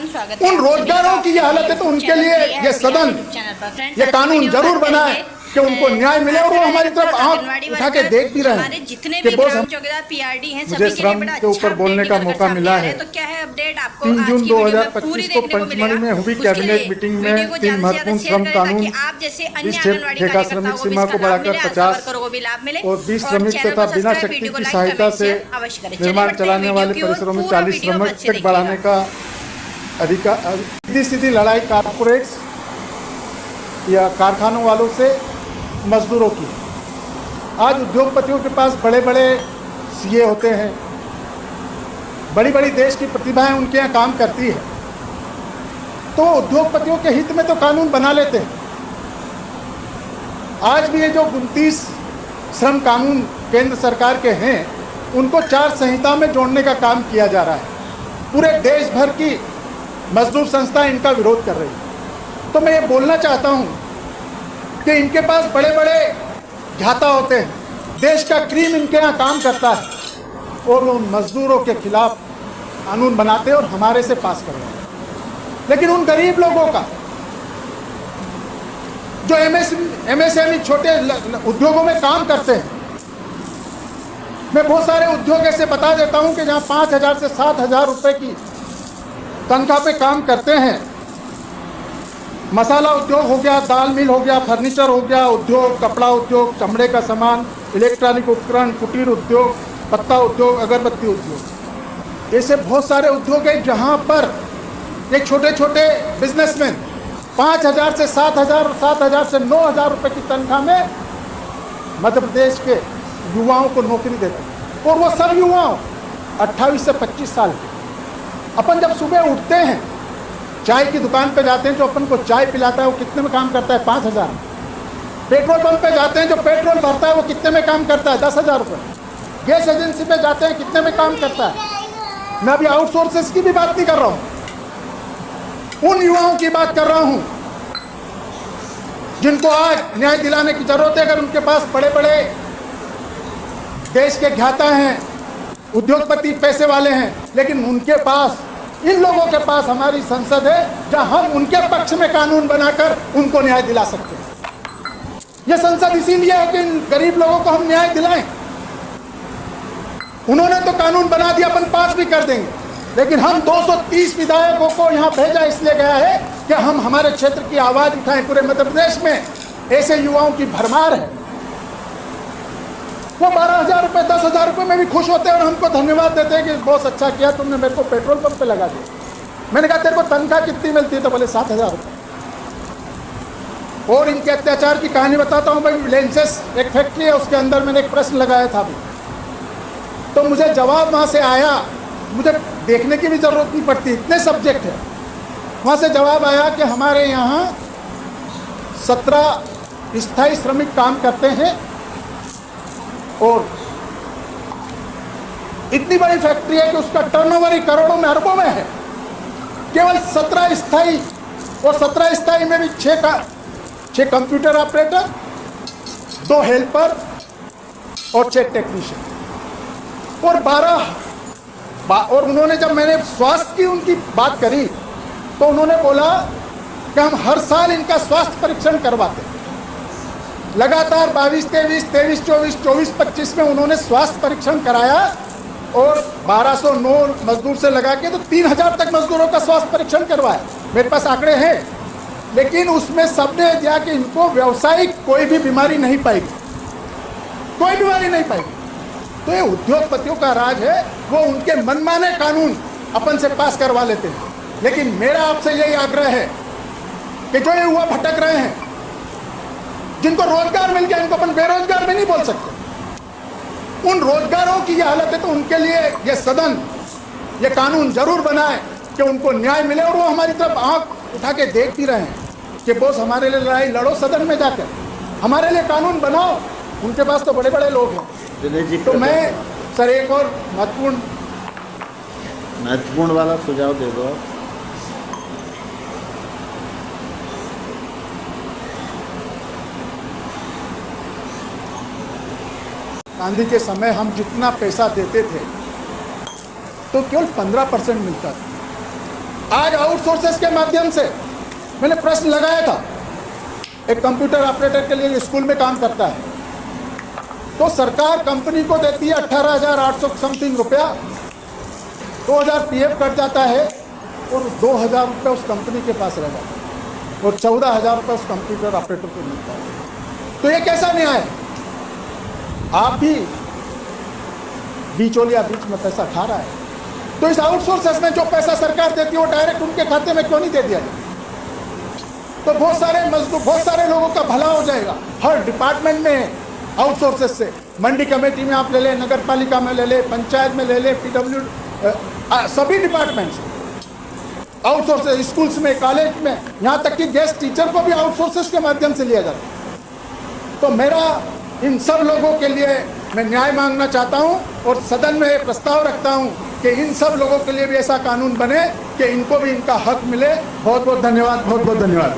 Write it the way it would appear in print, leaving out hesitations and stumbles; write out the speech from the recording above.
स्वागत है। उन रोजगारों की ये हालत है तो उनके लिए ये सदन, ये कानून जरूर बनाए कि उनको न्याय मिले और वो हमारी तरफ आंख उठा के देख भी रहे हैं जितने कि भी बोस ग्राम चौकीदार पीआरडी हैं मुझे सभी के लिए श्रम बड़ा के ऊपर बोलने का मौका मिला है। तो क्या है अपडेट आपको 3 आज जून की वीडियो में पूरी 2025 को देखने को पंचमढ़ी में हुई मिलेगा। कैबिनेट मीटिंग में 3 महत्वपूर्ण श्रम कानून, आप जैसे अन्य जिस आंगनवाड़ी ठेका श्रमिक सीमा को बढ़ाकर 50 और 20 श्रमिक तथा बिना शक्ति की सहायता से निर्माण चलाने वाले परिसरों में 40 श्रमिक तक बढ़ाने का अधिकार, सीधी लड़ाई कारपोरेट्स या कारखानों वालों से मजदूरों की। आज उद्योगपतियों के पास बड़े बड़े सीए होते हैं, बड़ी बड़ी देश की प्रतिभाएं उनके यहाँ काम करती है, तो उद्योगपतियों के हित में तो कानून बना लेते हैं। आज भी ये जो 29 श्रम कानून केंद्र सरकार के हैं उनको 4 संहिता में जोड़ने का काम किया जा रहा है। पूरे देश भर की मजदूर संस्था इनका विरोध कर रही है। तो मैं ये बोलना चाहता हूँ कि इनके पास बड़े बड़े घाता होते हैं, देश का क्रीम इनके यहाँ काम करता है और उन मजदूरों के खिलाफ कानून बनाते हैं और हमारे से पास करवाते हैं। लेकिन उन गरीब लोगों का जो एमएसएमई छोटे उद्योगों में काम करते हैं, मैं बहुत सारे उद्योग ऐसे बता देता हूं कि जहां 5,000 से 7,000 रुपए की तनख्वाह पे काम करते हैं। मसाला उद्योग हो गया, दाल मिल हो गया, फर्नीचर हो गया, उद्योग, कपड़ा उद्योग, चमड़े का सामान, इलेक्ट्रॉनिक उपकरण, कुटीर उद्योग, पत्ता उद्योग, अगरबत्ती उद्योग, ऐसे बहुत सारे उद्योग हैं जहां पर ये छोटे छोटे बिजनेसमैन 5,000 से 7,000 और 7,000 से 9,000 रुपये की तनख्वाह में मध्य प्रदेश के युवाओं को नौकरी देते हैं। और वो सब युवाओं 28 से 25 साल के। अपन जब सुबह उठते हैं, चाय की दुकान पे जाते हैं, जो अपन को चाय पिलाता है वो कितने में काम करता है? 5,000। पेट्रोल पंप पे जाते हैं, जो पेट्रोल भरता है वो कितने में काम करता है? 10,000 रुपये। गैस एजेंसी पे जाते हैं, कितने में काम करता है? मैं अभी आउटसोर्सेस की भी बात नहीं कर रहा हूँ, उन युवाओं की बात कर रहा हूँ जिनको आज न्याय दिलाने की जरूरत है। अगर उनके पास बड़े बड़े देश के ज्ञाता हैं, उद्योगपति, पैसे वाले हैं, लेकिन उनके पास, इन लोगों के पास हमारी संसद है जहां हम उनके पक्ष में कानून बनाकर उनको न्याय दिला सकते हैं। यह संसद इसीलिए है कि इन गरीब लोगों को हम न्याय दिलाएं। उन्होंने तो कानून बना दिया, अपन पास भी कर देंगे, लेकिन हम 230 विधायकों को यहां भेजा इसलिए गया है कि हम हमारे क्षेत्र की आवाज उठाएं। पूरे मध्य प्रदेश में ऐसे युवाओं की भरमार है। वो 12,000 रुपये, 10,000 रुपये में भी खुश होते हैं और हमको धन्यवाद देते हैं कि बहुत अच्छा किया तुमने, मेरे को पेट्रोल पंप पे लगा दिया। मैंने कहा तेरे को तनख्वाह कितनी मिलती है? तो बोले 7,000 रुपये। और इनके अत्याचार की कहानी बताता हूँ। भाई, लेंसेस एक फैक्ट्री है, उसके अंदर मैंने एक प्रश्न लगाया था अभी, तो मुझे जवाब वहाँ से आया। मुझे देखने की भी ज़रूरत नहीं पड़ती, इतने सब्जेक्ट है। वहाँ से जवाब आया कि हमारे यहाँ 17 स्थायी श्रमिक काम करते हैं और इतनी बड़ी फैक्ट्री है कि उसका टर्नओवर ही करोड़ों में, अरबों में है। केवल 17 स्थायी, और 17 स्थायी में भी 6 कंप्यूटर ऑपरेटर, 2 हेल्पर और 6 टेक्नीशियन और 12। और उन्होंने, जब मैंने स्वास्थ्य की उनकी बात करी तो उन्होंने बोला कि हम हर साल इनका स्वास्थ्य परीक्षण करवाते हैं। लगातार 22, 23, 23, 24, 24, 25 में उन्होंने स्वास्थ्य परीक्षण कराया और 1209 मजदूर से लगा के तो 3,000 तक मजदूरों का स्वास्थ्य परीक्षण करवाया। मेरे पास आंकड़े हैं, लेकिन उसमें सबने दिया कि इनको व्यावसायिक कोई भी बीमारी नहीं पाएगी, कोई बीमारी नहीं पाएगी। तो ये उद्योगपतियों का राज है, वो उनके मनमाने कानून अपन से पास करवा लेते हैं। लेकिन मेरा आपसे यही आग्रह है कि जो ये युवा भटक रहे हैं, जिनको रोजगार मिल गया, इनको अपन बेरोजगार भी नहीं बोल सकते। उन रोजगारों की ये हालत है तो उनके लिए ये सदन, ये कानून जरूर बनाए कि उनको न्याय मिले। और वो हमारी तरफ आंख उठा के देख भी रहे हैं कि बॉस हमारे लिए लड़ाई लड़ो सदन में जाकर, हमारे लिए कानून बनाओ। उनके पास तो बड़े बड़े लोग हैं। तो मैं सर एक और महत्वपूर्ण वाला सुझाव दे दो। गांधी के समय हम जितना पैसा देते थे तो केवल 15% मिलता था। आज आउटसोर्सेस के माध्यम से मैंने प्रश्न लगाया था, एक कंप्यूटर ऑपरेटर के लिए स्कूल में काम करता है, तो सरकार कंपनी को देती है 18,800 समथिंग रुपया, 2,000 पीएफ कट जाता है और 2,000 रुपये उस कंपनी के पास रह जाता है और 14,000 रुपये उस कंप्यूटर ऑपरेटर को मिलता है। तो ये कैसा न्याय है? आप भी बीचौलिया बीच में पैसा खा रहा है, तो इस आउटसोर्सेस में जो पैसा सरकार देती है वो डायरेक्ट उनके खाते में क्यों नहीं दे दिया जाए? तो बहुत सारे मजदूर, बहुत सारे लोगों का भला हो जाएगा। हर डिपार्टमेंट में आउटसोर्सेस से, मंडी कमेटी में आप ले लें, नगर पालिका में ले लें, पंचायत में ले लें, PW, सभी डिपार्टमेंट्स आउटसोर्सेस, स्कूल्स में, कॉलेज में, यहाँ तक कि गेस्ट टीचर को भी आउटसोर्सेस के माध्यम से लिया जाता है। तो मेरा इन सब लोगों के लिए मैं न्याय मांगना चाहता हूँ और सदन में प्रस्ताव रखता हूँ कि इन सब लोगों के लिए भी ऐसा कानून बने कि इनको भी इनका हक मिले। बहुत बहुत धन्यवाद, बहुत बहुत धन्यवाद।